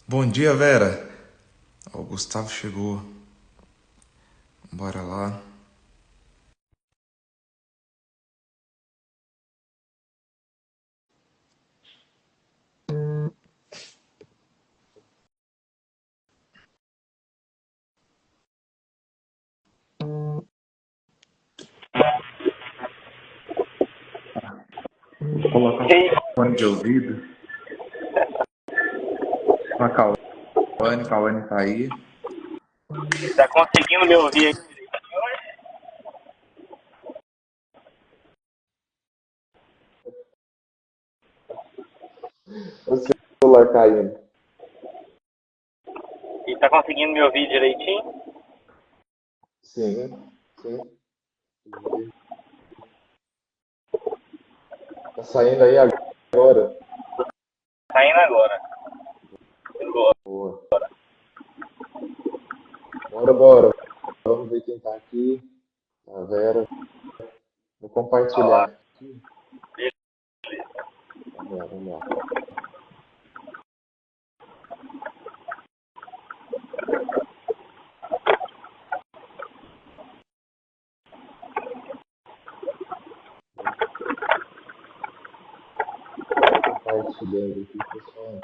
Bom dia, Vera. Ó, o Gustavo chegou. Bora lá. Vou colocar Ei, o fone de ouvido. Com a Cauane. Cauane tá aí. tá conseguindo me ouvir aí direitinho hoje? O celular caindo. E tá conseguindo me ouvir direitinho? Sim, sim. Tá saindo aí agora. Tá indo agora. Agora. Boa. Bora. Vamos ver quem tá aqui. A Vera. Vou Olha lá. compartilhar aqui. Vamos lá. Compartilhando aqui, pessoal.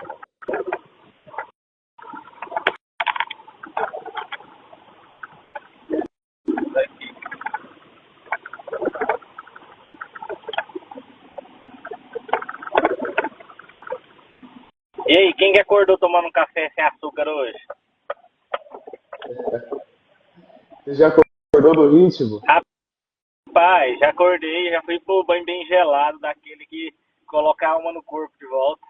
E aí, quem que acordou tomando um café sem açúcar hoje? Você já acordou do ritmo? Rapaz, já acordei, já fui pro banho bem gelado, daquele que coloca a alma no corpo de volta.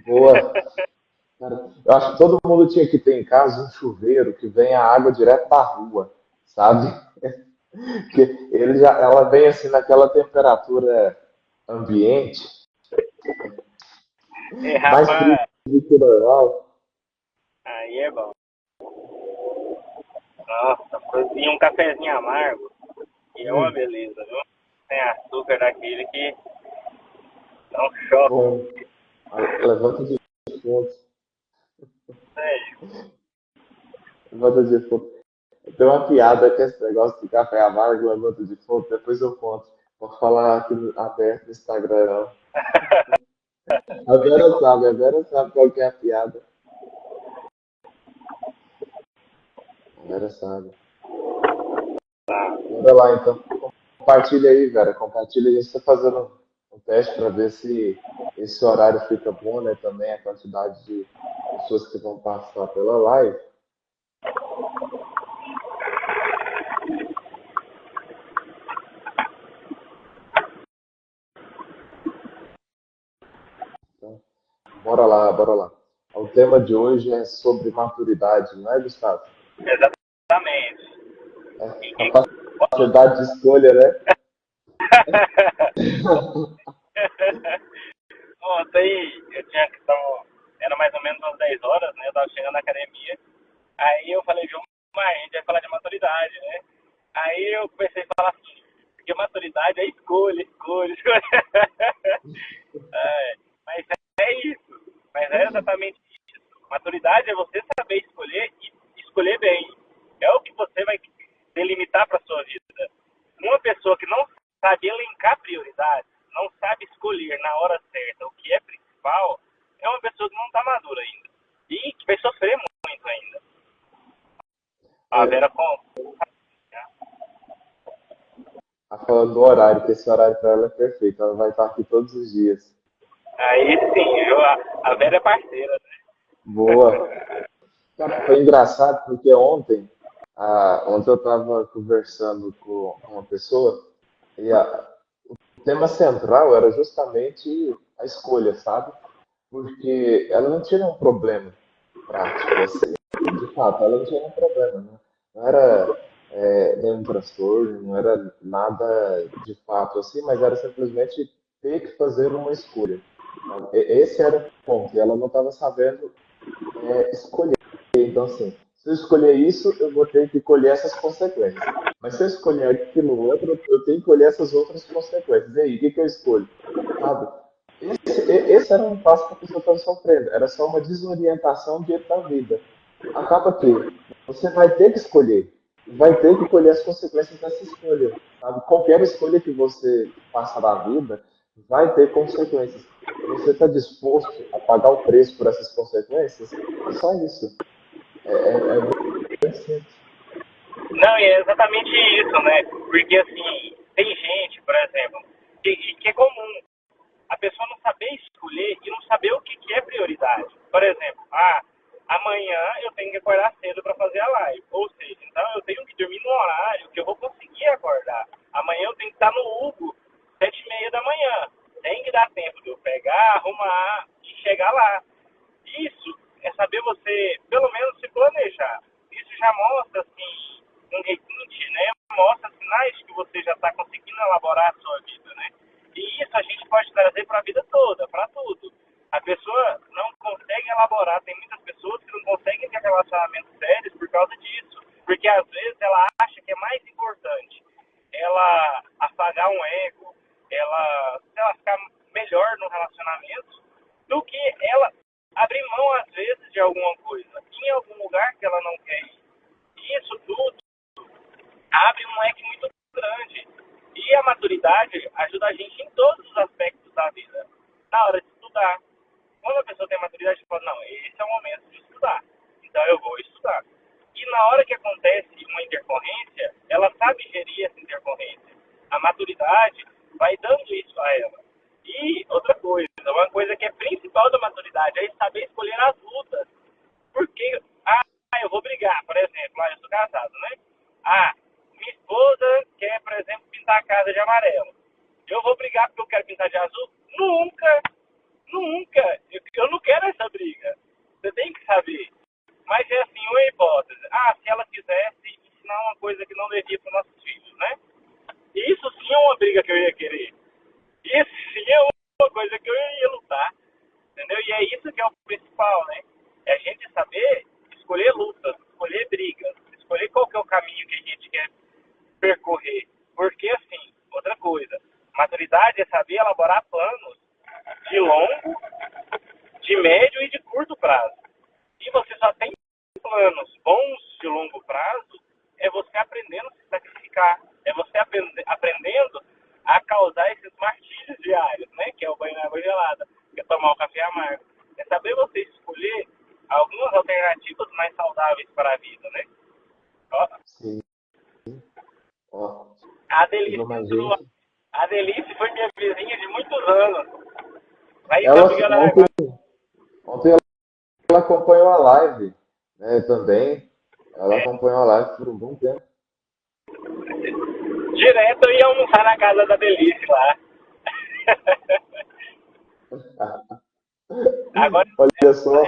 Boa. Cara, eu acho que todo mundo tinha que ter em casa um chuveiro que vem a água direto da rua, sabe? Que ela vem assim naquela temperatura ambiente, E mais frio rapaz, do que o normal. aí é bom. Nossa, e um cafezinho amargo, e é uma Hum, beleza, viu? Sem açúcar daquele que dá um choque. bom. Levanta de ponto. Sério. Levanta de ponto. Tem uma piada que esse negócio de café amargo, levanta de ponto, depois eu conto. Vou falar aqui aberto no Instagram, não. A Vera sabe qual que é a piada. A Vera sabe. Bora lá então. Compartilha aí, Vera. Compartilha aí. A gente está fazendo um teste para ver se esse horário fica bom, né? Também a quantidade de pessoas que vão passar pela live. Então, bora lá. O tema de hoje é sobre maturidade, não é, Gustavo? Exatamente. É Ninguém. capacidade de escolha, né? Ontem eu tinha que estar. Era mais ou menos umas 10 horas, né? Eu tava chegando na academia. Aí eu falei, João, mas a gente vai falar de maturidade, né? Aí eu comecei a falar assim, porque maturidade é escolha, escolha, escolha. É, mas é isso. Mas é exatamente isso. Maturidade é você saber escolher e escolher bem. É o que você vai delimitar para sua vida. Uma pessoa que não sabe elencar prioridades, não sabe escolher na hora certa o que é principal, é uma pessoa que não está madura ainda. E que vai sofrer muito ainda. A Vera É, com. a falando do horário, que esse horário para ela é perfeito. Ela vai estar aqui todos os dias. Aí sim, a Vera é parceira, Boa. né? Cara, foi engraçado porque ontem eu estava conversando com uma pessoa e o tema central era justamente a escolha, sabe? Porque ela não tinha um problema prático, assim, de fato, ela não tinha um problema, né? Não era nenhum transtorno, não era nada de fato assim, mas era simplesmente ter que fazer uma escolha. Sabe? Esse era o ponto, e ela não estava sabendo escolher. Então, assim, se eu escolher isso, eu vou ter que colher essas consequências. Mas se eu escolher aquilo outro, eu tenho que colher essas outras consequências. E aí, o que eu escolho? Sabe? Esse era um passo que a pessoa estava sofrendo. Era só uma desorientação diante da vida. Acaba que você vai ter que escolher. Vai ter que colher as consequências dessa escolha. Sabe? Qualquer escolha que você faça na vida vai ter consequências. Você está disposto a pagar o preço por essas consequências? É só isso. É bem simples. Não, e é exatamente isso, né? Porque, assim, tem gente, por exemplo, que é comum a pessoa não saber escolher e não saber o que é prioridade. Por exemplo, amanhã eu tenho que acordar cedo para fazer a live. Ou seja, então eu tenho que dormir no horário que eu vou conseguir acordar. Amanhã eu tenho que estar no Hugo, 7h30 da manhã. Tem que dar tempo de eu pegar, arrumar e chegar lá. Isso é saber você, pelo menos, se planejar. Isso já mostra, assim, um requinte, né? Mostra sinais que você já está conseguindo elaborar a sua vida, né? E isso a gente pode trazer para a vida toda, para tudo. A pessoa não consegue elaborar, tem muitas pessoas que não conseguem ter relacionamentos sérios por causa disso. Porque às vezes ela acha que é mais importante ela apagar um ego, ela, sei lá, ficar melhor no relacionamento, do que ela abrir mão, às vezes, de alguma coisa, em algum lugar que ela não quer ir. E isso tudo abre um leque muito grande. E a maturidade ajuda a gente em todos os aspectos da vida. Na hora de estudar. Quando a pessoa tem maturidade, ela fala, não, esse é o momento de estudar. Então eu vou estudar. E na hora que acontece uma intercorrência, ela sabe gerir essa intercorrência. A maturidade vai dando isso a ela. E outra coisa, uma coisa que é principal da maturidade é saber escolher as lutas. Porque, eu vou brigar, por exemplo, eu sou casado, né? Minha esposa quer, por exemplo, pintar a casa de amarelo. Eu vou brigar porque eu quero pintar de azul? Nunca! Nunca! Eu não quero essa briga. Você tem que saber. Mas é assim, uma hipótese. Se ela quisesse ensinar uma coisa que não devia para os nossos filhos, né? Isso sim é uma briga que eu ia querer. Isso sim é uma coisa que eu ia lutar. Entendeu? E é isso que é o principal, né? É a gente saber escolher lutas, escolher brigas, escolher qual que é o caminho que a gente quer percorrer. Porque, assim, outra coisa, maturidade é saber elaborar planos de longo, de médio e de curto prazo. E você só tem planos bons de longo prazo é você aprendendo a se sacrificar, é você aprendendo a causar esses martírios diários, né? Que é o banho na água gelada, que é tomar o café amargo. É saber você escolher algumas alternativas mais saudáveis para a vida, né? Ó, Sim. Ó, a chegou Delícia mais entrou. gente. A Delícia foi minha vizinha de muitos anos. Aí em Ela, Campo de ontem, Jaraguá. ontem ela acompanhou a live, né, também. Ela acompanhou a live por um bom tempo. Direto eu ia almoçar na casa da Delícia lá. Agora Olha só.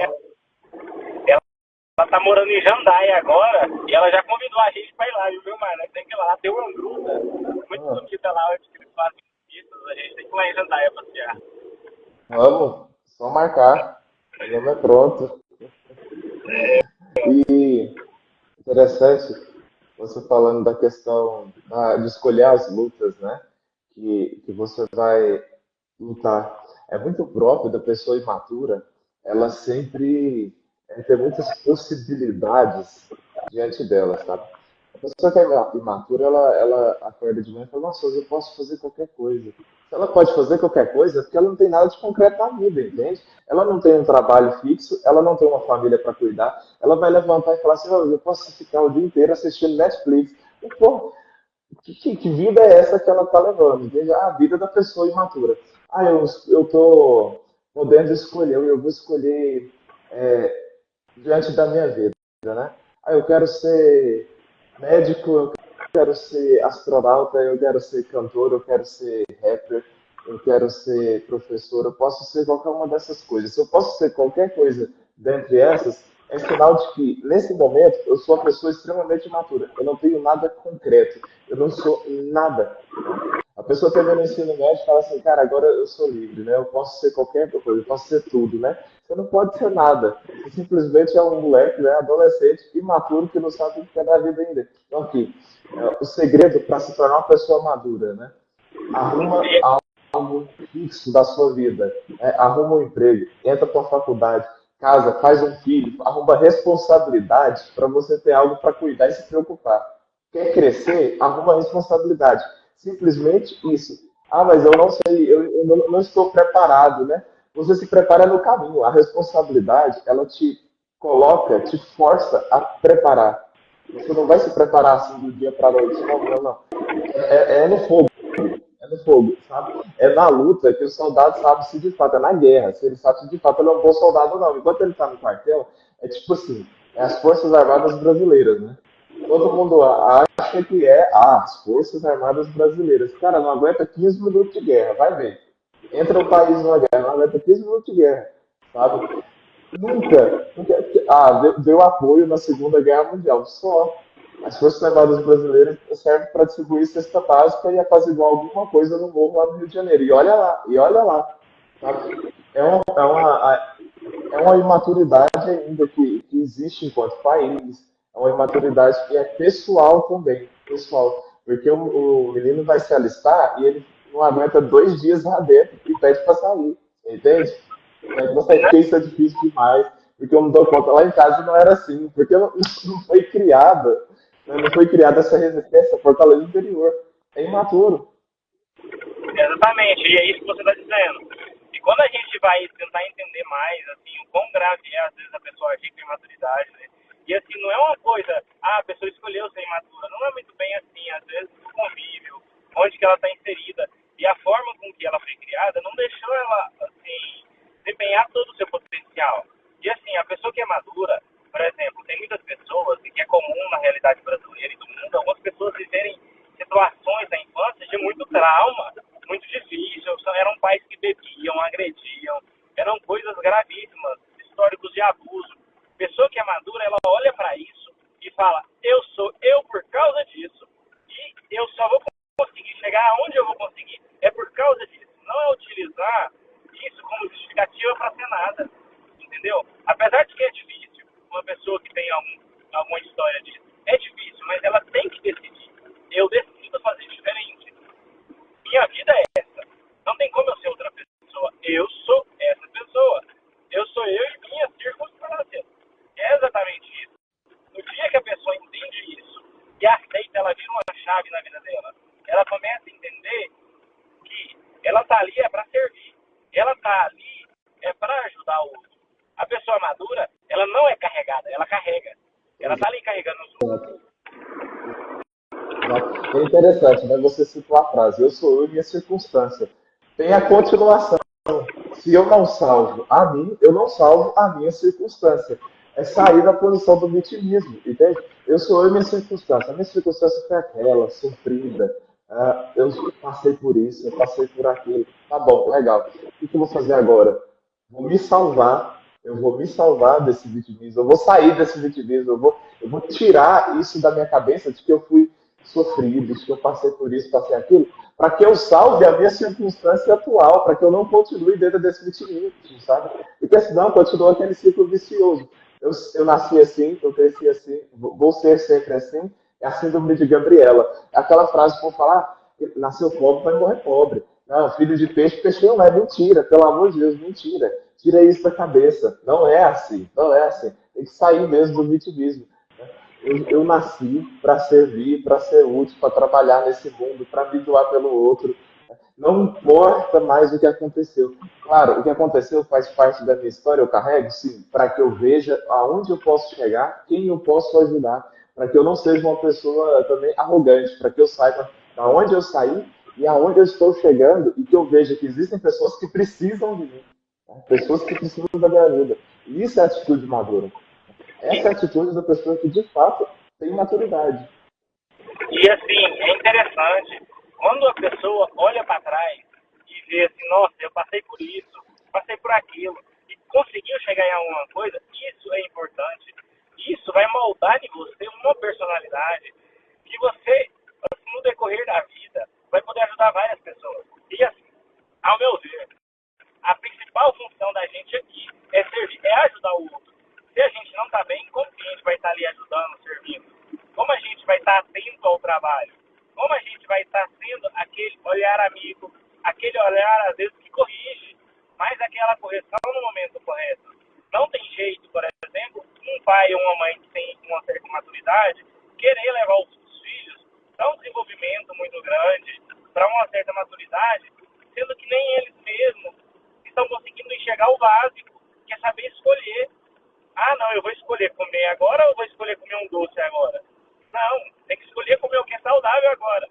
ela tá morando em Jandaia agora e ela já convidou a gente pra ir lá, viu, mano? Tem que ir lá, tem uma gruta muito Ah, bonita lá onde eles fazem visitas, a gente tem que ir lá em Jandaia passear. vamos, só marcar. O nome é pronto. E interessante você falando da questão de escolher as lutas, né? Que você vai lutar. É muito próprio da pessoa imatura, ela sempre tem muitas possibilidades diante dela, sabe? A pessoa que é imatura, ela acorda de manhã e fala, nossa, hoje eu posso fazer qualquer coisa. Se ela pode fazer qualquer coisa, é porque ela não tem nada de concreto na vida, entende? Ela não tem um trabalho fixo, ela não tem uma família para cuidar, ela vai levantar e falar assim, oh, eu posso ficar o dia inteiro assistindo Netflix. E, pô, que vida é essa que ela está levando? Entende? A vida da pessoa imatura. Eu tô podendo escolher, eu vou escolher diante da minha vida, né? Eu quero ser médico, eu quero ser astronauta, eu quero ser cantor, eu quero ser rapper, eu quero ser professor, eu posso ser qualquer uma dessas coisas. Se eu posso ser qualquer coisa dentre essas, é sinal de que, nesse momento, eu sou uma pessoa extremamente imatura. Eu não tenho nada concreto. Eu não sou nada. Né? A pessoa termina o ensino médio e fala assim, cara, agora eu sou livre, né? Eu posso ser qualquer coisa, eu posso ser tudo, né? Você não pode ser nada. Você simplesmente é um moleque, né? Adolescente, imaturo, que não sabe o que é da vida ainda. Então, aqui, o segredo para se tornar uma pessoa madura, né? Arruma algo fixo da sua vida. Arruma um emprego, entra para uma faculdade, casa, faz um filho, arruma responsabilidade para você ter algo para cuidar e se preocupar. Quer crescer? Arruma responsabilidade. Simplesmente isso. Ah, mas eu não sei, eu não estou preparado, né? Você se prepara no caminho. A responsabilidade, ela te coloca, te força a preparar. Você não vai se preparar assim do dia para a noite. Não, não, não. É no fogo. É no fogo, sabe? É na luta que o soldado sabe se de fato, é na guerra, se ele sabe se de fato ele é um bom soldado ou não. Enquanto ele está no quartel, é tipo assim, é as Forças Armadas Brasileiras, né? Todo mundo acha que é as Forças Armadas Brasileiras. Cara, não aguenta 15 minutos de guerra, vai ver. Entra o país numa guerra, não aguenta 15 minutos de guerra, sabe? Nunca. Deu apoio na Segunda Guerra Mundial. Só. As Forças Armadas Brasileiras servem para distribuir cesta básica e apaziguar alguma coisa no morro lá no Rio de Janeiro. E olha lá. Sabe? É uma imaturidade ainda que existe enquanto país. É uma imaturidade que é pessoal também. Pessoal. Porque o menino vai se alistar e ele não aguenta 2 dias lá dentro e pede para sair. Entende? Você que isso é difícil demais, porque eu me dou conta, lá em casa não era assim, porque não foi criada, né, não foi criada essa resistência, fortaleza interior. É imaturo. Exatamente, e é isso que você está dizendo. E quando a gente vai tentar entender mais, assim, o quão grave é, às vezes, a pessoa agir com imaturidade, né? E, assim, não é uma coisa, a pessoa escolheu ser imatura. Não é muito bem assim, às vezes, o convívio, onde que ela está inserida, e a forma com que ela foi criada não deixou ela, assim, desempenhar todo o seu potencial. E, assim, a pessoa que é madura, por exemplo, tem muitas pessoas, e que é comum na realidade brasileira e do mundo, algumas pessoas viverem situações da infância de muito trauma, muito difícil, eram pais que bebiam, agrediam, eram coisas gravíssimas, históricos de abuso. Pessoa que é madura, ela olha para isso e fala, eu sou eu por causa disso e eu só vou conseguir chegar aonde eu vou conseguir. É por causa disso. Não é utilizar isso como justificativa para ser nada, entendeu? Apesar de que é difícil, uma pessoa que tem alguma história disso, é difícil, mas ela tem que decidir. Eu decido fazer diferente. Minha vida é essa. Não tem como eu ser outra pessoa. Eu sou essa pessoa. Eu sou eu e minhas circunstâncias. É exatamente isso. No dia que a pessoa entende isso e aceita, ela vira uma chave na vida dela. Ela começa a entender que ela está ali é para servir. Ela está ali é para ajudar o outro. A pessoa madura, ela não é carregada, ela carrega. Ela está ali carregando os outros. É interessante, né? Você citou a frase, eu sou eu e minha circunstância. Tem a continuação. Se eu não salvo a mim, eu não salvo a minha circunstância. É sair da posição do vitimismo, entende? Eu sou eu e minha circunstância. A minha circunstância foi aquela, sofrida. Eu passei por isso, eu passei por aquilo. Tá bom, legal. O que eu vou fazer agora? Vou me salvar. Eu vou me salvar desse vitimismo. Eu vou sair desse vitimismo. Eu vou tirar isso da minha cabeça de que eu fui sofrido, de que eu passei por isso, passei aquilo, para que eu salve a minha circunstância atual, para que eu não continue dentro desse vitimismo, sabe? Porque senão continua aquele ciclo vicioso. Eu nasci assim, eu cresci assim, vou ser sempre assim. É a síndrome de Gabriela. É aquela frase que vão falar, nasceu pobre, vai morrer pobre. Não, filho de peixe, peixe não é. Mentira, pelo amor de Deus, mentira. Tira isso da cabeça. Não é assim, não é assim. Tem que sair mesmo do vitimismo. Eu nasci para servir, para ser útil, para trabalhar nesse mundo, para me doar pelo outro. Não importa mais o que aconteceu. Claro, o que aconteceu faz parte da minha história, eu carrego, sim, para que eu veja aonde eu posso chegar, quem eu posso ajudar, para que eu não seja uma pessoa também arrogante, para que eu saiba aonde eu saí e aonde eu estou chegando e que eu veja que existem pessoas que precisam de mim, tá? Pessoas que precisam da minha ajuda. E isso é atitude madura. Essa é a atitude da pessoa que de fato tem maturidade. E assim, é interessante, quando a pessoa olha para trás e vê assim, nossa, eu passei por isso, passei por aquilo, e conseguiu chegar em alguma coisa, isso é importante. Isso vai moldar em você uma personalidade que você, assim, no decorrer da vida, vai poder ajudar várias pessoas. E assim, ao meu ver, a principal função da gente aqui é servir, é ajudar o outro. Se a gente não está bem, como que a gente vai estar ali ajudando, servindo? Como a gente vai estar atento ao trabalho? Como a gente vai estar sendo aquele olhar amigo, aquele olhar pai ou uma mãe que tem uma certa maturidade querer levar os filhos para um desenvolvimento muito grande, para uma certa maturidade, sendo que nem eles mesmos estão conseguindo enxergar o básico, que é saber escolher. Ah, não, eu vou escolher comer agora ou vou escolher comer um doce agora? Não, tem que escolher comer o que é saudável agora.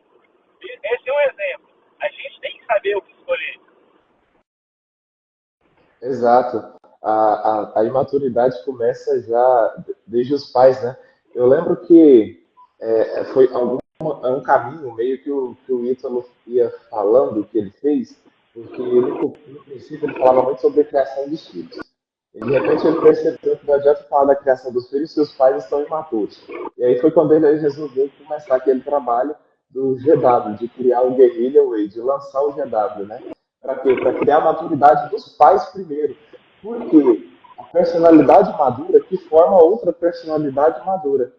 Esse é um exemplo. A gente tem que saber o que escolher. Exato. A imaturidade começa já desde os pais, né? Eu lembro que foi um caminho meio que o Ítalo ia falando que ele fez, porque ele, no princípio ele falava muito sobre a criação dos filhos. E de repente ele percebeu que não adianta falar da criação dos filhos se os pais estão imaturos. E aí foi quando ele resolveu começar aquele trabalho do GW, de criar o Guerrilla Way, de lançar o GW, né? Para quê? Para criar a maturidade dos pais primeiro. Porque a personalidade madura que forma outra personalidade madura.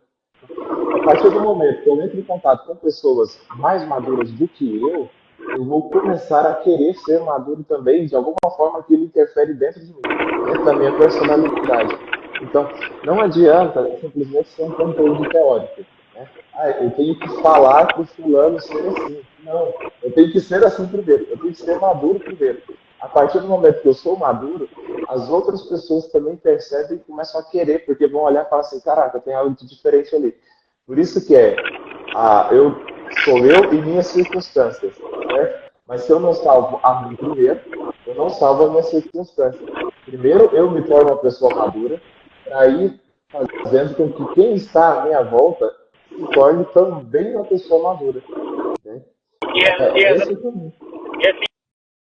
A partir do momento que eu entro em contato com pessoas mais maduras do que eu vou começar a querer ser maduro também, de alguma forma que ele interfere dentro de mim, dentro da minha personalidade. Então, não adianta simplesmente ser um conteúdo teórico. Né? Ah, eu tenho que falar para o fulano ser assim. Não, eu tenho que ser assim primeiro, eu tenho que ser maduro primeiro. A partir do momento que eu sou maduro, as outras pessoas também percebem e começam a querer, porque vão olhar e falar assim, caraca, tem algo de diferente ali. Por isso que eu sou eu e minhas circunstâncias, certo? Mas se eu não salvo a mim primeiro, eu não salvo as minhas circunstâncias. Primeiro eu me torno uma pessoa madura, para ir fazendo com que quem está à minha volta se torne também uma pessoa madura. Né? Esse é o caminho.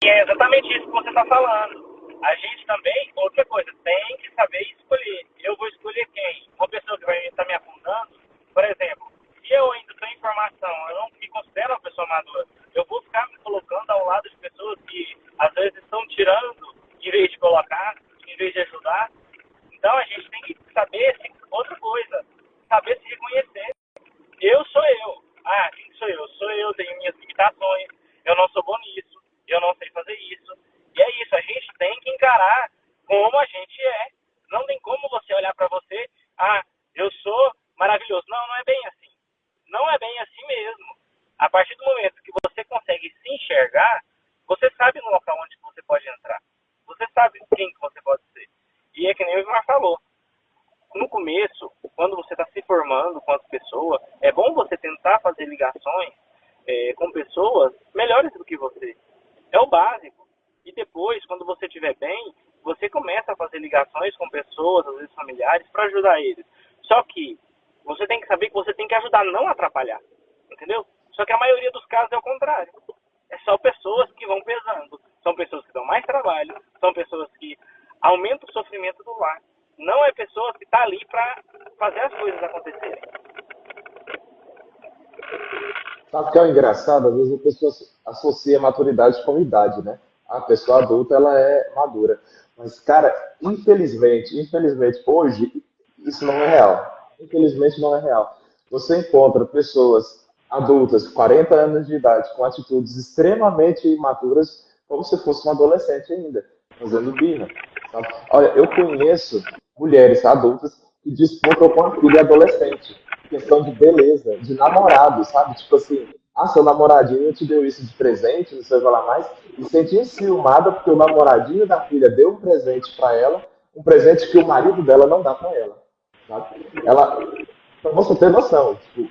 E é exatamente isso que você está falando. A gente também, outra coisa, tem que saber escolher. Eu vou escolher quem? Uma pessoa que vai estar me afundando, por exemplo, se eu ainda estou em formação, eu não me considero uma pessoa madura, eu vou ficar me colocando ao lado de pessoas que às vezes estão tirando em vez de colocar, em vez de ajudar. Então a gente tem que saber outra coisa, saber se reconhecer. Eu sou eu. Ah, quem sou eu? Sou eu, tenho minhas limitações, eu não sou bom nisso, eu não sei fazer isso. E é isso, a gente tem que encarar como a gente é. Não tem como você olhar para você, ah, eu sou maravilhoso. Não, não é bem assim. Não é bem assim mesmo. A partir do momento que você consegue se enxergar, você sabe no local onde você pode entrar. Você sabe quem que você pode ser. E é que nem o Ivar falou. No começo, quando você está se formando com as pessoas, é bom você tentar fazer ligações com pessoas melhores do que você. É o básico. E depois, quando você estiver bem, você começa a fazer ligações com pessoas, às vezes familiares, para ajudar eles. Só que você tem que saber que você tem que ajudar, não atrapalhar. Entendeu? Só que a maioria dos casos é o contrário. É só pessoas que vão pesando. São pessoas que dão mais trabalho, são pessoas que aumentam o sofrimento do lar. Não é pessoas que estão ali para fazer as coisas acontecerem. Sabe o que é engraçado? Às vezes a pessoa associa maturidade com idade, né? A pessoa adulta, ela é madura. Mas, cara, infelizmente, hoje, isso não é real. Infelizmente, não é real. Você encontra pessoas adultas, 40 anos de idade, com atitudes extremamente imaturas, como se fosse um adolescente ainda, fazendo birra. Sabe? Olha, eu conheço mulheres adultas que disputam com a filha adolescente. Questão de beleza, de namorado, sabe? Tipo assim, ah, seu namoradinho te deu isso de presente, não sei o que lá mais, e sentia enciumada porque o namoradinho da filha deu um presente para ela, um presente que o marido dela não dá para ela. Sabe? Ela, pra você ter noção, tipo,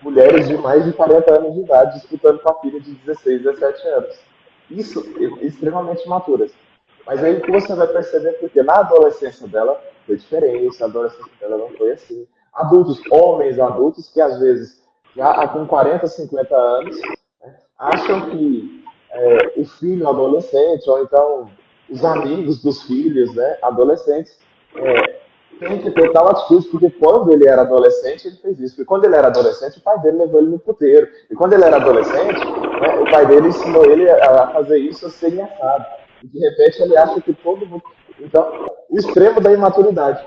mulheres de mais de 40 anos de idade disputando com a filha de 16, 17 anos. Isso é extremamente maturas. Mas aí que você vai perceber porque na adolescência dela foi diferente, na adolescência dela não foi assim. Adultos, homens adultos, que às vezes já com 40, 50 anos, né, acham que o filho adolescente, ou então os amigos dos filhos, né, adolescentes, tem que ter tal atitude, porque quando ele era adolescente, ele fez isso. Porque quando ele era adolescente, o pai dele levou ele no puteiro. E quando ele era adolescente, né, o pai dele ensinou ele a fazer isso, a ser engraçado. E de repente ele acha que todo mundo... Então, o extremo da imaturidade.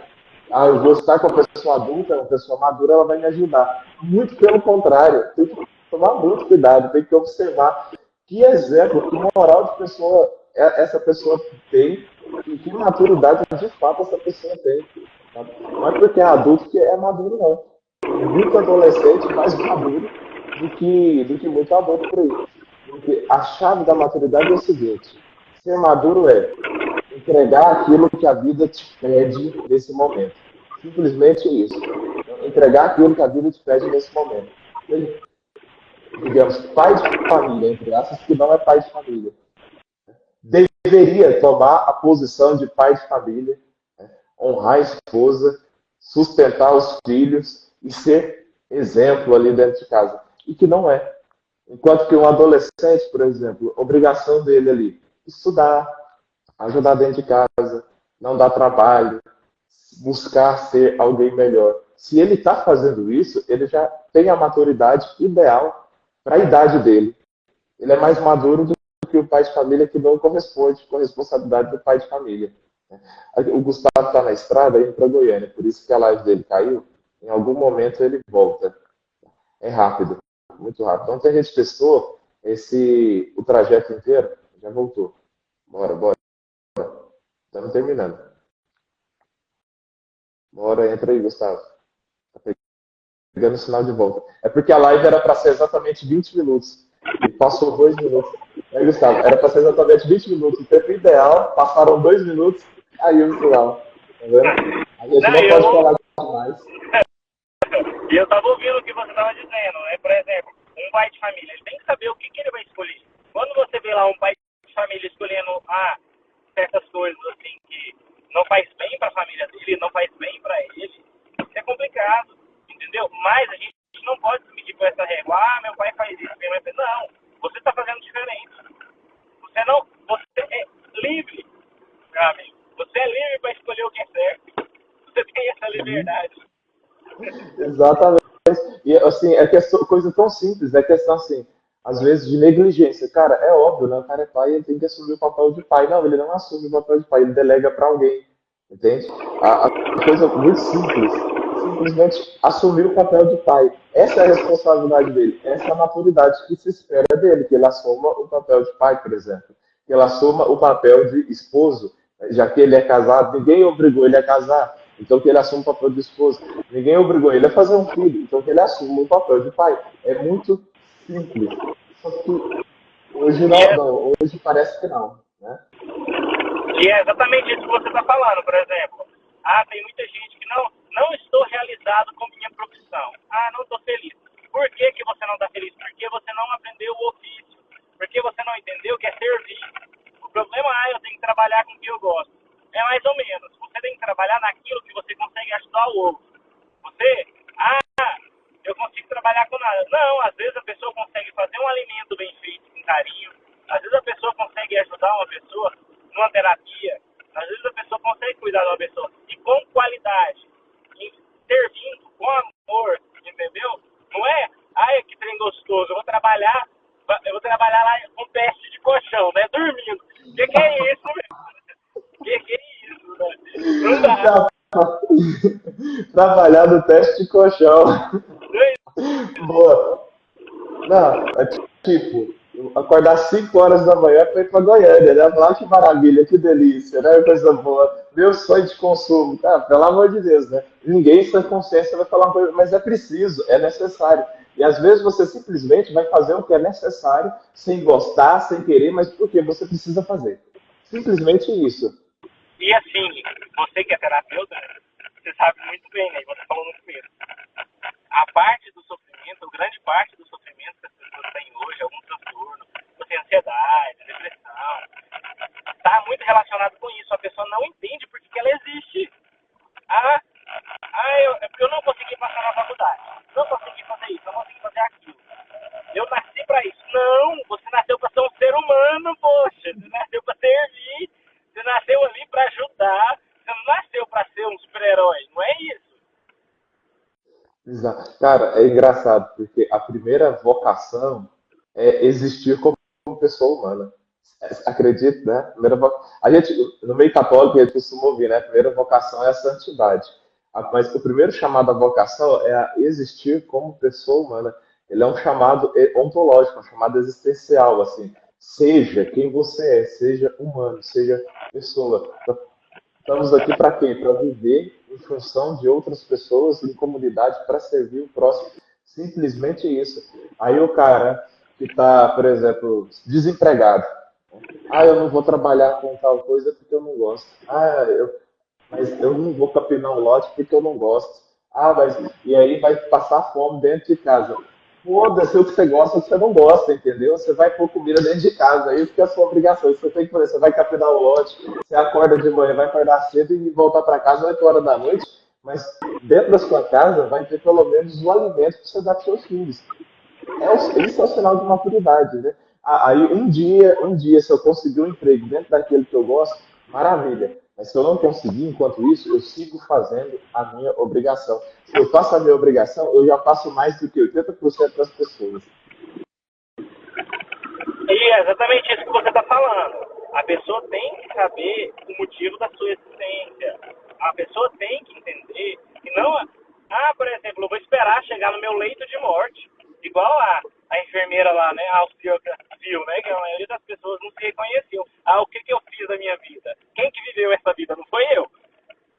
Ah, eu vou estar com uma pessoa adulta, uma pessoa madura, ela vai me ajudar. Muito pelo contrário, tem que tomar muito cuidado, tem que observar que exemplo, que moral de pessoa essa pessoa tem e que maturidade de fato essa pessoa tem. Sabe? Não é porque é adulto que é maduro, não. Tem muito adolescente mais maduro do que muito adulto por aí. Porque a chave da maturidade é o seguinte: ser maduro é entregar aquilo que a vida te pede nesse momento. Simplesmente isso. Entregar aquilo que a vida te pede nesse momento. Digamos, pai de família, entre aspas, que não é pai de família. Deveria tomar a posição de pai de família, né? Honrar a esposa, sustentar os filhos e ser exemplo ali dentro de casa. E que não é. Enquanto que um adolescente, por exemplo, obrigação dele ali, estudar, ajudar dentro de casa, não dar trabalho, buscar ser alguém melhor. Se ele está fazendo isso, ele já tem a maturidade ideal para a idade dele. Ele é mais maduro do que o pai de família que não corresponde com a responsabilidade do pai de família. O Gustavo está na estrada indo para Goiânia, por isso que a live dele caiu. Em algum momento ele volta. É rápido, muito rápido. Ontem a gente testou o trajeto inteiro, já voltou. Bora, bora. Estamos terminando. Bora, entra aí, Gustavo. Tá pegando o sinal de volta. É porque a live era para ser exatamente 20 minutos. E passou 2 minutos. Aí, Gustavo, era para ser exatamente 20 minutos. O tempo ideal, passaram 2 minutos, caiu o sinal. Tá vendo? A gente não pode falar mais. E eu tava ouvindo o que você tava dizendo, né? Por exemplo, um pai de família, ele tem que saber o que ele vai escolher. Quando você vê lá um pai de família escolhendo certas coisas assim que não faz bem para a família dele, não faz bem para ele, isso é complicado, entendeu? Mas a gente não pode se medir com essa régua. Meu pai faz isso, minha mãe faz. Não, você está fazendo diferente. Você é livre, meu amigo. Você é livre para escolher o que é certo. Você tem essa liberdade. Exatamente. E assim, é coisa tão simples, é questão assim, às vezes de negligência. Cara, é óbvio, né? O cara é pai, ele tem que assumir o papel de pai. Não, ele não assume o papel de pai, ele delega para alguém. Entende? A coisa muito simples. Simplesmente assumir o papel de pai. Essa é a responsabilidade dele. Essa é a maturidade que se espera dele, que ele assuma o papel de pai, por exemplo. Que ele assuma o papel de esposo, já que ele é casado, ninguém obrigou ele a casar. Então que ele assuma o papel de esposo. Ninguém obrigou ele a fazer um filho. Então que ele assuma o papel de pai. É muito simples. Só que hoje não, hoje parece que não, né? E é exatamente isso que você está falando, por exemplo. Tem muita gente que não estou realizado com minha profissão. Não estou feliz. Por que você não está feliz? Porque você não aprendeu o ofício. Porque você não entendeu que é servir. O problema eu tenho que trabalhar com o que eu gosto. É mais ou menos. Você tem que trabalhar naquilo que você consegue ajudar o outro. Você, eu consigo trabalhar com nada. Não, às vezes a pessoa consegue fazer um alimento bem feito, com carinho. Às vezes a pessoa consegue ajudar uma pessoa numa terapia. Às vezes a pessoa consegue cuidar de uma pessoa. E com qualidade. Servindo, com amor. Entendeu? Não é, que trem gostoso. Eu vou trabalhar lá com teste de colchão, né? Dormindo. Que é isso, meu? Que é isso, velho? Não dá. Trabalhar no teste de colchão. Boa. Não, é tipo, acordar 5 horas da manhã para ir para Goiânia, né? Lá que maravilha, que delícia, né? Coisa boa. Meu sonho de consumo. Cara, pelo amor de Deus, né? Ninguém sem consciência vai falar uma coisa, mas é preciso, é necessário. E às vezes você simplesmente vai fazer o que é necessário, sem gostar, sem querer, mas porque você precisa fazer. Simplesmente isso. E assim, você que é terapeuta, você sabe muito bem, né? Você falou no começo. A parte do sofrimento, a grande parte do sofrimento que as pessoas têm hoje, algum transtorno, você ansiedade, depressão, está muito relacionado com isso. A pessoa não entende por que ela existe. Eu não consegui passar na faculdade. Não consegui fazer isso, não consegui fazer aquilo. Eu nasci para isso. Não, você nasceu para ser um ser humano, poxa. Você nasceu para servir. Você nasceu ali para ajudar. Você não nasceu para ser um super-herói. Não é isso. Exato. Cara, é engraçado, porque a primeira vocação é existir como pessoa humana. Acredito, né? A gente, no meio católico, a gente costuma ouvir, né? A primeira vocação é a santidade. Mas o primeiro chamado à vocação é a existir como pessoa humana. Ele é um chamado ontológico, um chamado existencial, assim. Seja quem você é, seja humano, seja pessoa. Estamos aqui para quê? Para viver função de outras pessoas, em comunidade, para servir o próximo. Simplesmente isso. Aí o cara que está, por exemplo, desempregado. Eu não vou trabalhar com tal coisa porque eu não gosto. Mas eu não vou capinar um lote porque eu não gosto. Mas e aí vai passar fome dentro de casa. Foda-se o que você gosta, o que você não gosta, entendeu? Você vai pôr comida dentro de casa, aí fica a sua obrigação. Isso você tem que fazer. Você vai capinar o lote, você acorda de manhã, vai acordar cedo e voltar para casa 8 horas da noite, mas dentro da sua casa vai ter pelo menos um alimento para você dar para seus filhos. Isso é o sinal de maturidade, né? Aí um dia, se eu conseguir um emprego dentro daquele que eu gosto, maravilha. Mas se eu não conseguir, enquanto isso, eu sigo fazendo a minha obrigação. Se eu faço a minha obrigação, eu já faço mais do que 80% das pessoas. E é exatamente isso que você está falando. A pessoa tem que saber o motivo da sua existência. A pessoa tem que entender que não... por exemplo, eu vou esperar chegar no meu leito de morte. Igual a enfermeira lá, né, a austríaca viu, né, que a maioria das pessoas não se reconheceu. O que eu fiz da minha vida? Quem que viveu essa vida? Não foi eu.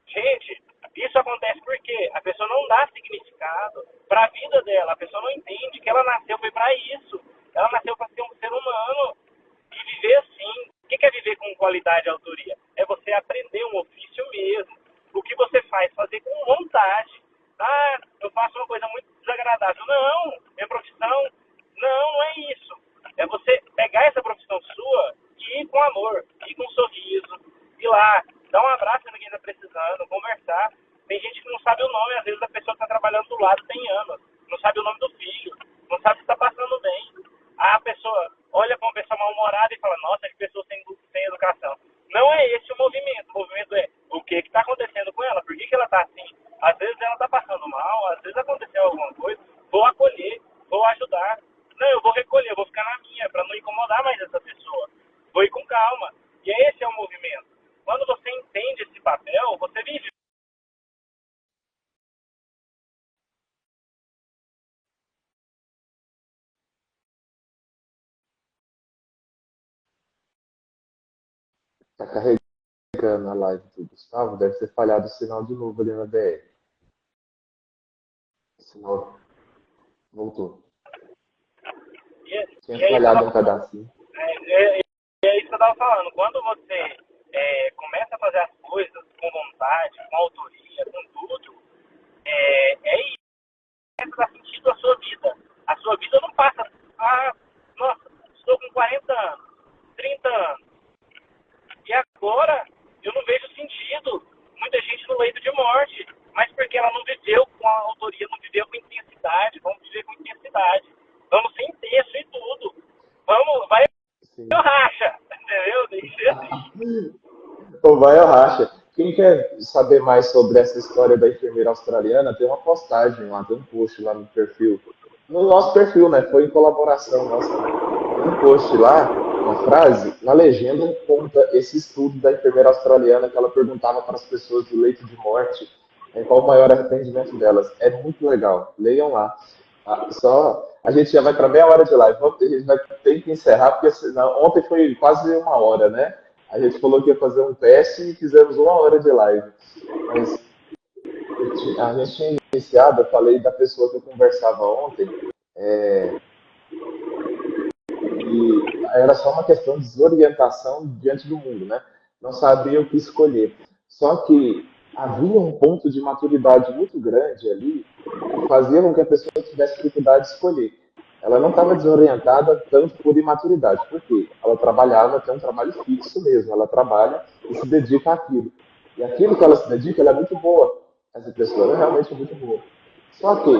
Gente, isso acontece porque a pessoa não dá significado para a vida dela. A pessoa não entende que ela nasceu foi para isso. Ela nasceu para ser um ser humano e viver assim. O que é viver com qualidade e autoria? É você aprender um ofício mesmo. O que você faz? Fazer com vontade. Eu faço uma coisa muito desagradável. Não, minha profissão, não é isso. É você pegar essa profissão sua e ir com amor, ir com um sorriso, ir lá, dar um abraço em quem está precisando, conversar. Tem gente que não sabe o nome, às vezes a pessoa que está trabalhando do lado tem anos, não sabe o nome do filho, não sabe se está passando bem. A pessoa olha para uma pessoa mal-humorada e fala, nossa, que pessoa sem educação. Não é esse o movimento. O movimento é o que está acontecendo com ela, por que ela está assim. Às vezes ela está passando mal, às vezes aconteceu alguma coisa, vou acolher, vou ajudar. Não, eu vou recolher, eu vou ficar na minha, para não incomodar mais essa pessoa. Vou ir com calma. E esse é o movimento. Quando você entende esse papel, você vive. Está carregando a live do Gustavo, deve ter falhado o sinal de novo ali na BR. O sinal voltou. Tinha falhado um pedacinho. É isso que eu estava falando. Quando você começa a fazer as coisas com vontade, com autoria, com tudo, é isso. Isso dá sentido à sua vida. A sua vida não passa. Nossa, estou com 40 anos, 30 anos. E agora eu não vejo sentido. Muita gente no leito de morte. Mas porque ela não viveu com a autoria, não viveu com intensidade. Vamos viver com intensidade. Vamos sem texto e tudo. Vai eu racha, entendeu? Tem que ser assim. Ou vai ao racha. Quem quer saber mais sobre essa história da enfermeira australiana, tem uma postagem lá, tem um post lá no perfil. No nosso perfil, né? Foi em colaboração nossa. Tem um post lá, uma frase, na legenda conta esse estudo da enfermeira australiana que ela perguntava para as pessoas do leito de morte qual o maior arrependimento delas. É muito legal. Leiam lá. A gente já vai para meia hora de live. A gente vai ter que encerrar, porque senão, ontem foi quase uma hora, né? A gente falou que ia fazer um teste e fizemos uma hora de live. Mas a gente tinha iniciado, eu falei da pessoa que eu conversava ontem, e era só uma questão de desorientação diante do mundo, né? Não sabia o que escolher. Só que havia um ponto de maturidade muito grande ali que fazia com que a pessoa tivesse dificuldade de escolher. Ela não estava desorientada tanto por imaturidade. Por quê? Ela trabalhava, tem um trabalho fixo mesmo. Ela trabalha e se dedica àquilo. E aquilo que ela se dedica, ela é muito boa. Essa pessoa é realmente muito boa. Só que,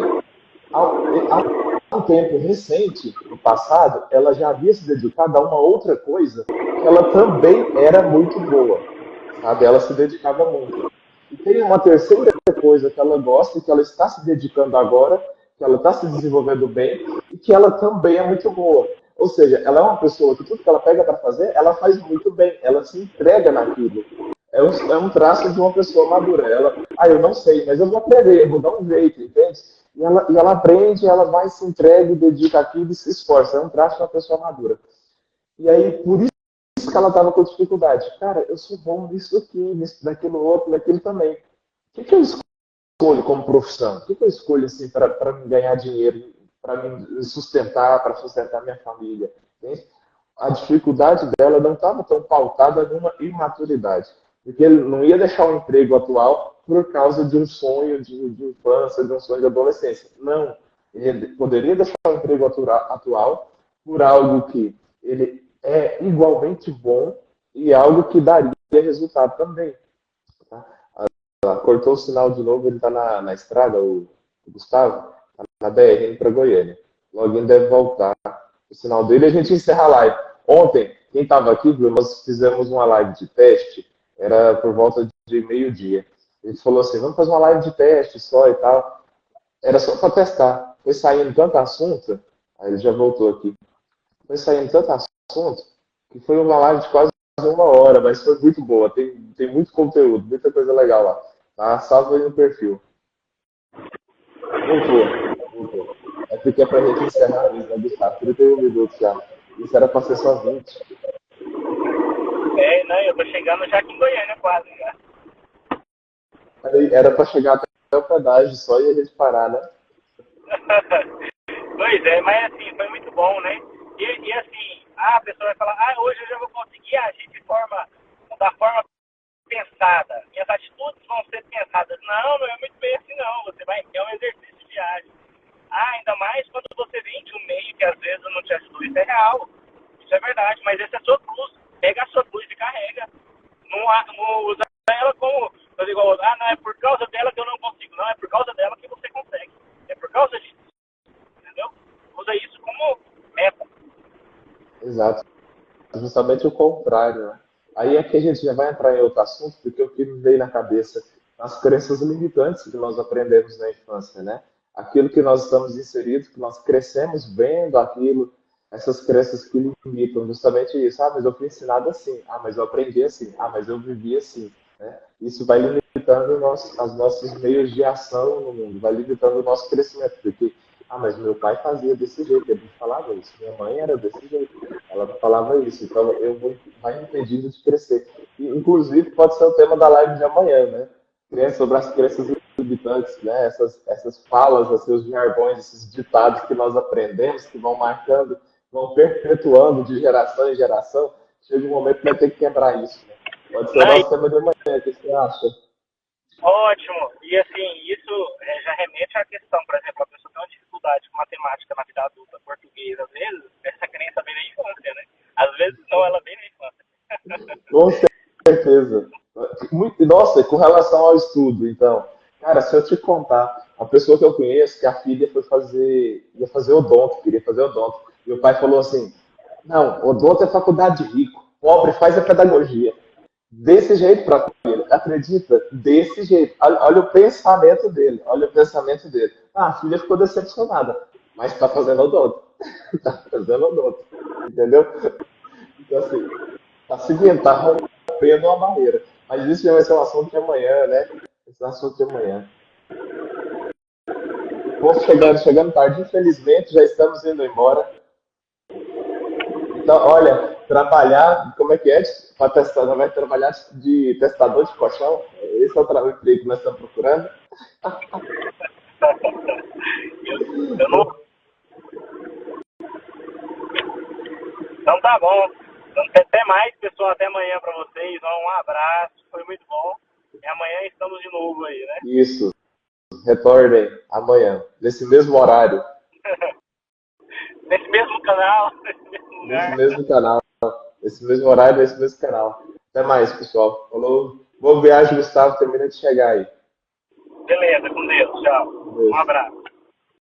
há um tempo recente, no passado, ela já havia se dedicado a uma outra coisa que ela também era muito boa. Sabe? Ela se dedicava muito. E tem uma terceira coisa que ela gosta e que ela está se dedicando agora, que ela está se desenvolvendo bem e que ela também é muito boa. Ou seja, ela é uma pessoa que tudo que ela pega para fazer, ela faz muito bem, ela se entrega naquilo. É um traço de uma pessoa madura. Eu não sei, mas eu vou aprender, eu vou dar um jeito, entende? E ela aprende, ela vai, se entrega, dedica aquilo e se esforça. É um traço de uma pessoa madura. E aí, por isso que ela estava com dificuldade. Cara, eu sou bom nisso aqui, nisso, naquilo outro, naquilo também. que eu escolho como profissão? O que eu escolho assim, para me ganhar dinheiro, para me sustentar, para sustentar minha família? Entende? A dificuldade dela não estava tão pautada numa imaturidade. Porque ele não ia deixar o emprego atual por causa de um sonho de infância, de um sonho de adolescência. Não. Ele poderia deixar o emprego atual por algo que ele é igualmente bom e algo que daria resultado também. Tá? Cortou o sinal de novo, ele está na estrada, o Gustavo, tá na BR indo para Goiânia. Logo ele deve voltar o sinal dele e a gente encerra a live. Ontem, quem estava aqui, viu, nós fizemos uma live de teste, era por volta de meio-dia. Ele falou assim, vamos fazer uma live de teste só e tal. Era só para testar. Foi saindo tanto assunto, aí ele já voltou aqui. Foi saindo tanto assunto que foi uma live de quase 1 hora, mas foi muito boa. Tem muito conteúdo, muita coisa legal lá. Tá? Salva aí no perfil. Voltou. É porque é pra gente encerrar mesmo, né, Gustavo? 31 minutos já. Isso era pra ser só 20. Não, eu tô chegando já aqui em Goiânia quase, já. Aí era pra chegar até o pedágio só e a gente parar, né? Pois é, mas assim, foi muito bom, né? E assim, a pessoa vai falar, hoje eu já vou conseguir agir da forma pensada. Minhas atitudes vão ser pensadas. Não é muito bem assim não. Você vai ter um exercício diário. Ainda mais quando você vem de um meio que às vezes não te ajuda. Isso é real. Isso é verdade, mas essa é a sua cruz. Pega a sua cruz e carrega. Não usa ela como, eu digo, não é por causa dela que eu não consigo. Não, é por causa dela que você consegue. É por causa disso. Entendeu? Usa isso como meta. Exato. Justamente o contrário, né? Aí é que a gente já vai entrar em outro assunto, porque o que me veio na cabeça, as crenças limitantes que nós aprendemos na infância, né? Aquilo que nós estamos inseridos, que nós crescemos vendo aquilo, essas crenças que limitam justamente isso. Mas eu fui ensinado assim. Mas eu aprendi assim. Mas eu vivi assim. Né? Isso vai limitando os nossos meios de ação no mundo, vai limitando o nosso crescimento, porque mas meu pai fazia desse jeito, ele falava isso, minha mãe era desse jeito, ela falava isso, então vai impedindo de crescer. E, inclusive, pode ser o tema da live de amanhã, né? Sobre as crenças limitantes, né? Essas falas, esses jargões, esses ditados que nós aprendemos, que vão marcando, vão perpetuando de geração em geração, chega um momento que vai ter que quebrar isso. Né? Pode ser o nosso tema de amanhã, o que você acha? Ótimo. E assim, isso já remete à questão, por exemplo, a pessoa tem uma dificuldade com matemática na vida adulta, português, às vezes, essa crença vem na infância, né? Às vezes não, ela vem na infância. Com certeza. Nossa, com relação ao estudo, então, cara, se eu te contar, a pessoa que eu conheço, que a filha ia fazer odonto, queria fazer odonto. E o pai falou assim, não, odonto é faculdade de rico, pobre faz a pedagogia. Desse jeito para ele, acredita? Desse jeito. Olha o pensamento dele, a filha ficou decepcionada, mas está fazendo odonto. Está fazendo odonto, entendeu? Então, assim, tá seguindo, tá rompendo uma barreira. Mas isso já vai ser um assunto de amanhã, né? Esse é um assunto de amanhã. O povo chegando tarde, infelizmente, já estamos indo embora. Então, olha, trabalhar, como é que é? Para testar, vai trabalhar de testador de colchão? Esse é o trabalho que nós estamos procurando. Eu não... Então tá bom. Então, até mais, pessoal. Até amanhã para vocês. Um abraço. Foi muito bom. E amanhã estamos de novo aí, né? Isso. Retornem amanhã, nesse mesmo horário. Nesse mesmo canal. Nesse mesmo canal. Nesse mesmo horário, nesse mesmo canal. Até mais, pessoal. Falou. Boa viagem, Gustavo. Termina de chegar aí. Beleza, com Deus. Tchau. Um abraço.